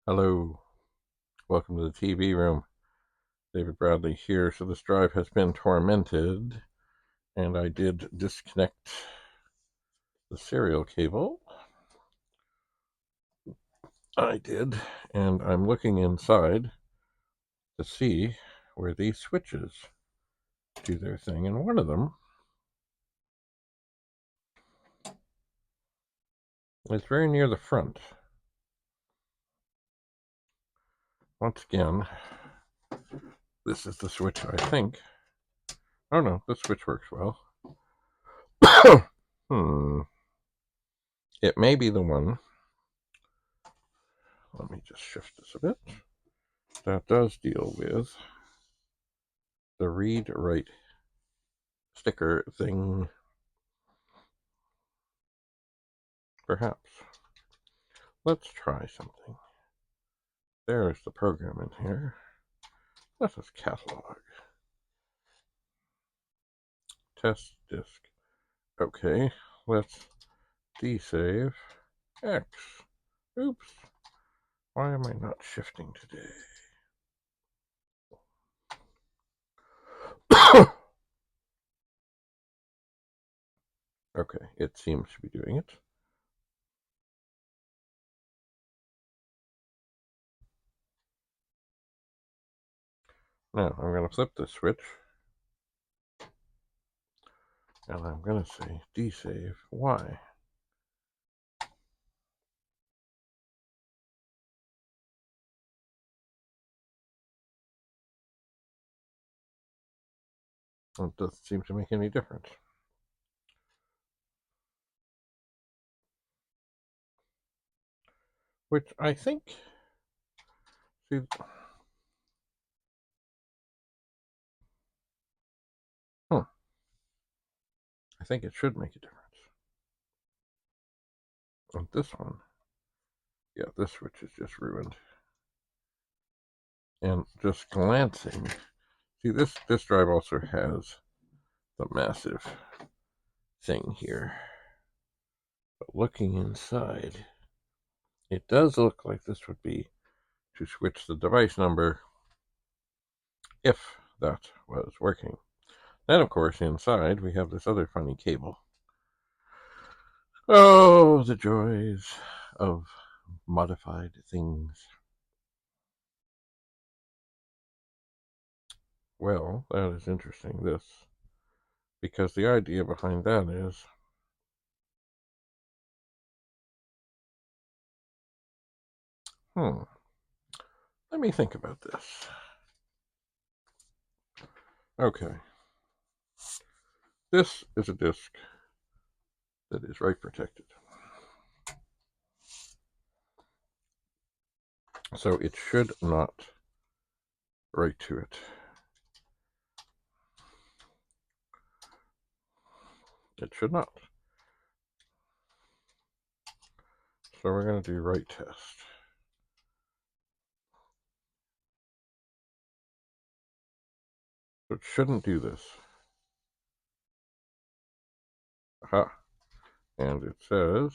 Hello, welcome to the TV room. David Bradley here. So this drive has been tormented, and I did disconnect the serial cable. I did, and I'm looking inside to see where these switches do their thing, and one of them is very near the front. Once again, this is the switch, I think. Oh no, this switch works well. It may be the one. Let me just shift this a bit. That does deal with the read-write sticker thing. Perhaps. Let's try something. There's the program in here. Let us catalog. Test disk. Okay, let's desave X. Oops. Why am I not shifting today? Okay, it seems to be doing it. Now, I'm going to flip the switch. And I'm going to say desave Y. It doesn't seem to make any difference. Which I think... See, I think it should make a difference. On this one, yeah, this switch is just ruined. And just glancing, see, this drive also has the massive thing here. But looking inside, it does look like this would be to switch the device number if that was working. Then, of course, inside we have this other funny cable. Oh, the joys of modified things. Well, that is interesting, this. Because the idea behind that is... Let me think about this. Okay. This is a disk that is write protected. So it should not write to it. It should not. So we're going to do write test. It shouldn't do this. Aha. And it says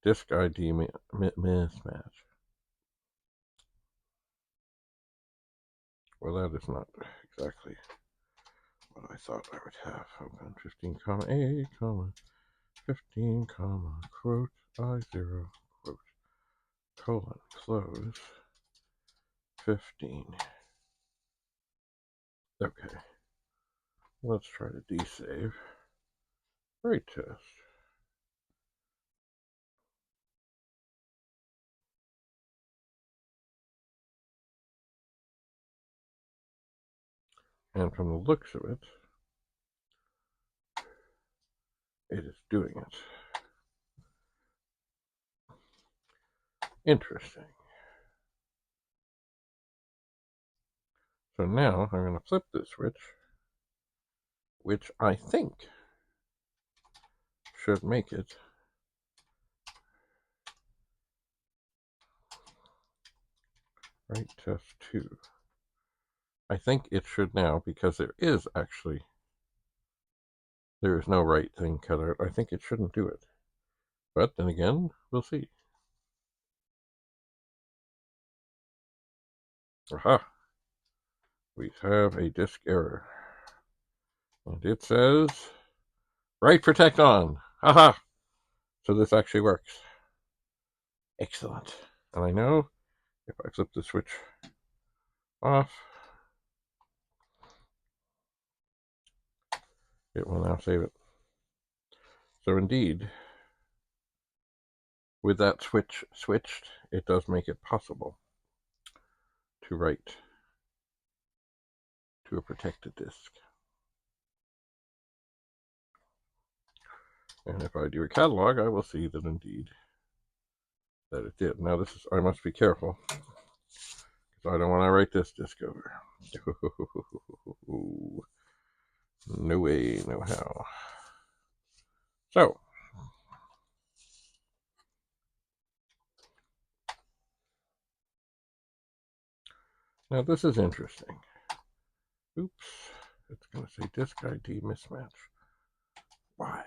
disk ID mismatch. Well, that is not exactly what I thought I would have. Hold on, 15 comma A comma 15 comma quote I0 quote colon close 15. Okay. Let's try to desave. Write test. And from the looks of it, it is doing it. Interesting. So now I'm going to flip this switch, which I think should make it write test 2. I think it should now, because there is no right thing cut out. I think it shouldn't do it. But then again, we'll see. Aha! We have a disk error. And it says, write protect on. Aha! So this actually works. Excellent. And I know if I flip the switch off, it will now save it. So indeed, with that switch switched, it does make it possible to write to a protected disk. And if I do a catalog, I will see that indeed that it did. Now this is, I must be careful, because I don't want to write this disk over. No way, no how. So, now this is interesting. Oops, it's going to say disk ID mismatch. Why?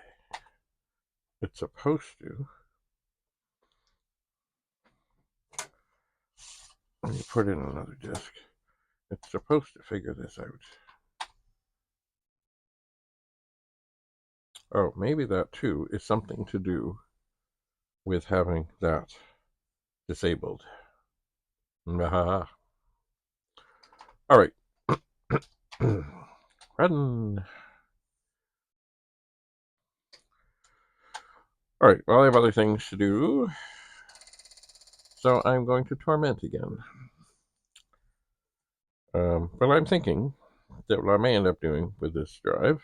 It's supposed to. When you put in another disk, it's supposed to figure this out. Oh, maybe that too is something to do with having that disabled. All right. Run. All right, well, I have other things to do, so I'm going to torment again. But I'm thinking that what I may end up doing with this drive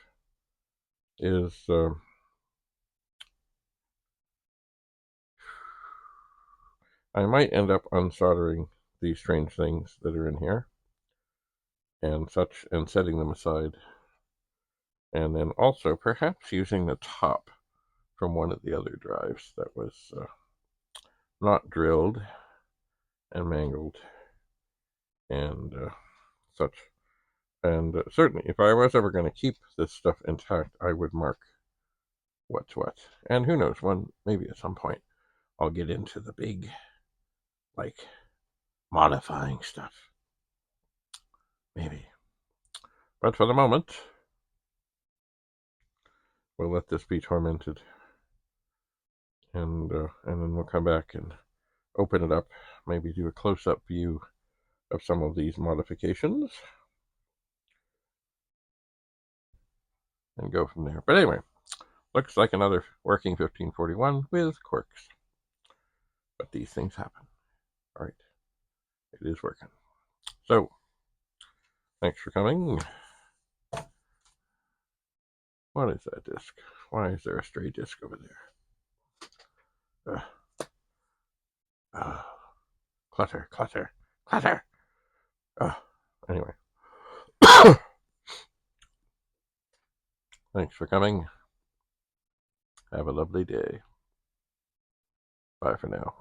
is I might end up unsoldering these strange things that are in here and such, and setting them aside. And then also perhaps using the top from one of the other drives that was not drilled and mangled and such. And certainly, if I was ever going to keep this stuff intact, I would mark what's what. And who knows, maybe at some point, I'll get into the big, like, modifying stuff. Maybe. But for the moment, we'll let this be tormented. And then we'll come back and open it up, maybe do a close-up view of some of these modifications, and go from there. But anyway, looks like another working 1541 with quirks. But these things happen. All right, it is working. So, thanks for coming. What is that disc? Why is there a stray disc over there? Clutter, clutter, clutter. Anyway. Thanks for coming. Have a lovely day. Bye for now.